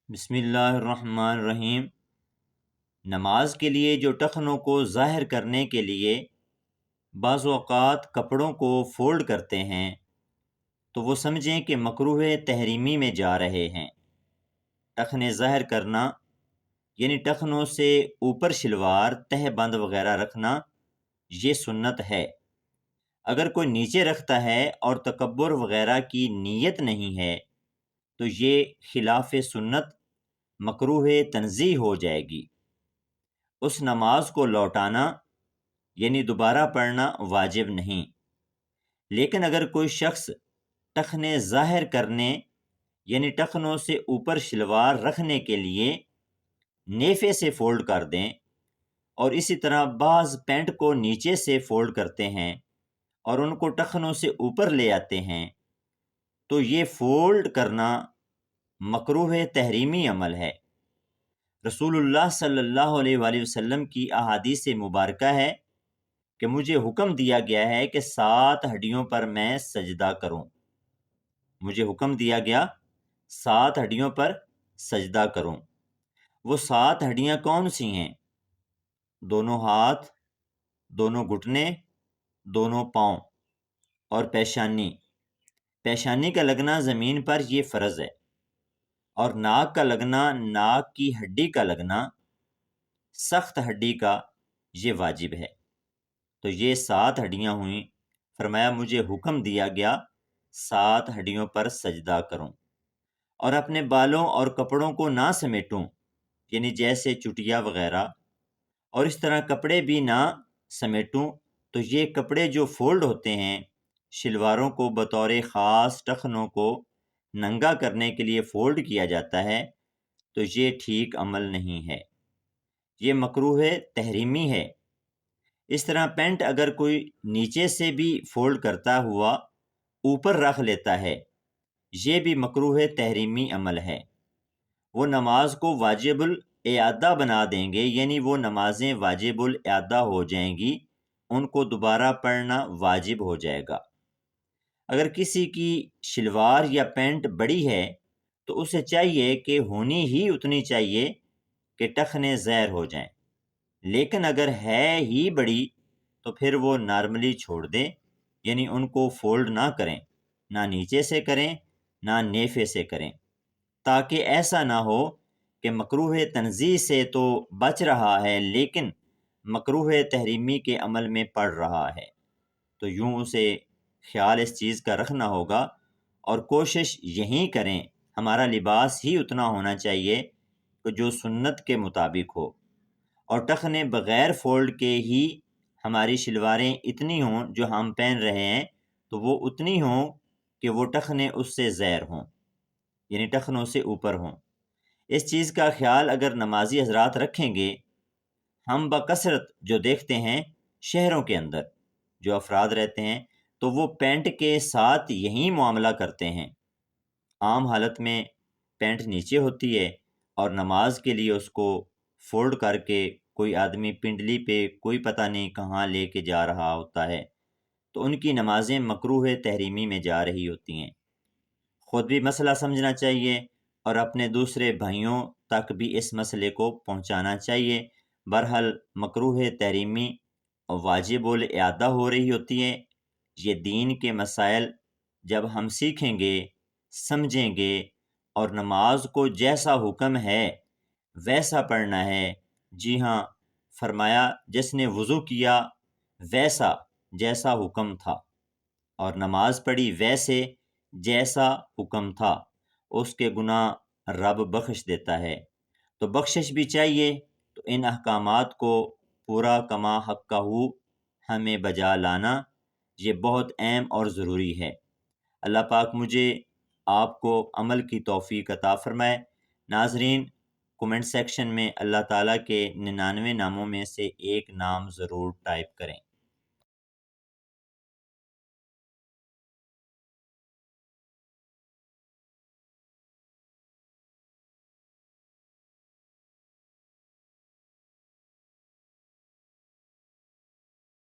بسم اللہ الرحمن الرحیم۔ نماز کے لیے جو ٹخنوں کو ظاہر کرنے کے لیے بعض اوقات کپڑوں کو فولڈ کرتے ہیں تو وہ سمجھیں کہ مکروہ تحریمی میں جا رہے ہیں۔ ٹخنے ظاہر کرنا یعنی ٹخنوں سے اوپر شلوار تہ بند وغیرہ رکھنا یہ سنت ہے۔ اگر کوئی نیچے رکھتا ہے اور تکبر وغیرہ کی نیت نہیں ہے تو یہ خلاف سنت مکروہ تنزیہ ہو جائے گی۔ اس نماز کو لوٹانا یعنی دوبارہ پڑھنا واجب نہیں، لیکن اگر کوئی شخص ٹخنے ظاہر کرنے یعنی ٹخنوں سے اوپر شلوار رکھنے کے لیے نیفے سے فولڈ کر دیں اور اسی طرح بعض پینٹ کو نیچے سے فولڈ کرتے ہیں اور ان کو ٹخنوں سے اوپر لے آتے ہیں تو یہ فولڈ کرنا مکروہ تحریمی عمل ہے۔ رسول اللہ صلی اللہ علیہ وآلہ وسلم کی احادیث مبارکہ ہے کہ مجھے حکم دیا گیا ہے کہ 7 ہڈیوں پر میں سجدہ کروں۔ مجھے حکم دیا گیا 7 ہڈیوں پر سجدہ کروں۔ وہ 7 ہڈیاں کون سی ہیں؟ دونوں ہاتھ، دونوں گھٹنے، دونوں پاؤں اور پیشانی۔ پیشانی کا لگنا زمین پر یہ فرض ہے، اور ناک کا لگنا، ناک کی ہڈی کا لگنا، سخت ہڈی کا یہ واجب ہے۔ تو یہ 7 ہڈیاں ہوئیں۔ فرمایا مجھے حکم دیا گیا 7 ہڈیوں پر سجدہ کروں، اور اپنے بالوں اور کپڑوں کو نہ سمیٹوں، یعنی جیسے چٹیا وغیرہ، اور اس طرح کپڑے بھی نہ سمیٹوں۔ تو یہ کپڑے جو فولڈ ہوتے ہیں، شلواروں کو بطور خاص ٹخنوں کو ننگا کرنے کے لیے فولڈ کیا جاتا ہے، تو یہ ٹھیک عمل نہیں ہے، یہ مکروہ تحریمی ہے۔ اس طرح پینٹ اگر کوئی نیچے سے بھی فولڈ کرتا ہوا اوپر رکھ لیتا ہے، یہ بھی مکروہ تحریمی عمل ہے۔ وہ نماز کو واجب الاعادہ بنا دیں گے، یعنی وہ نمازیں واجب الاعادہ ہو جائیں گی، ان کو دوبارہ پڑھنا واجب ہو جائے گا۔ اگر کسی کی شلوار یا پینٹ بڑی ہے تو اسے چاہیے کہ ہونی ہی اتنی چاہیے کہ ٹخنے ظاہر ہو جائیں، لیکن اگر ہے ہی بڑی تو پھر وہ نارملی چھوڑ دیں، یعنی ان کو فولڈ نہ کریں، نہ نیچے سے کریں نہ نیفے سے کریں، تاکہ ایسا نہ ہو کہ مکروہ تنزیہ سے تو بچ رہا ہے لیکن مکروہ تحریمی کے عمل میں پڑ رہا ہے۔ تو یوں اسے خیال اس چیز کا رکھنا ہوگا، اور کوشش یہی کریں، ہمارا لباس ہی اتنا ہونا چاہیے کہ جو سنت کے مطابق ہو، اور ٹخنے بغیر فولڈ کے ہی ہماری شلواریں اتنی ہوں جو ہم پہن رہے ہیں تو وہ اتنی ہوں کہ وہ ٹخنے اس سے ظاہر ہوں، یعنی ٹخنوں سے اوپر ہوں۔ اس چیز کا خیال اگر نمازی حضرات رکھیں گے، ہم بکثرت جو دیکھتے ہیں شہروں کے اندر جو افراد رہتے ہیں تو وہ پینٹ کے ساتھ یہی معاملہ کرتے ہیں۔ عام حالت میں پینٹ نیچے ہوتی ہے اور نماز کے لیے اس کو فولڈ کر کے کوئی آدمی پنڈلی پہ کوئی پتہ نہیں کہاں لے کے جا رہا ہوتا ہے، تو ان کی نمازیں مکروہ تحریمی میں جا رہی ہوتی ہیں۔ خود بھی مسئلہ سمجھنا چاہیے اور اپنے دوسرے بھائیوں تک بھی اس مسئلے کو پہنچانا چاہیے۔ بہرحال مکروہ تحریمی واجب الاعادہ ہو رہی ہوتی ہے۔ یہ دین کے مسائل جب ہم سیکھیں گے، سمجھیں گے، اور نماز کو جیسا حکم ہے ویسا پڑھنا ہے۔ جی ہاں، فرمایا جس نے وضو کیا ویسا جیسا حکم تھا، اور نماز پڑھی ویسے جیسا حکم تھا، اس کے گناہ رب بخش دیتا ہے۔ تو بخشش بھی چاہیے، تو ان احکامات کو پورا کما حقہ ہمیں بجا لانا یہ بہت اہم اور ضروری ہے۔ اللہ پاک مجھے آپ کو عمل کی توفیق عطا فرمائے۔ ناظرین، کومنٹ سیکشن میں اللہ تعالیٰ کے 99 ناموں میں سے ایک نام ضرور ٹائپ کریں۔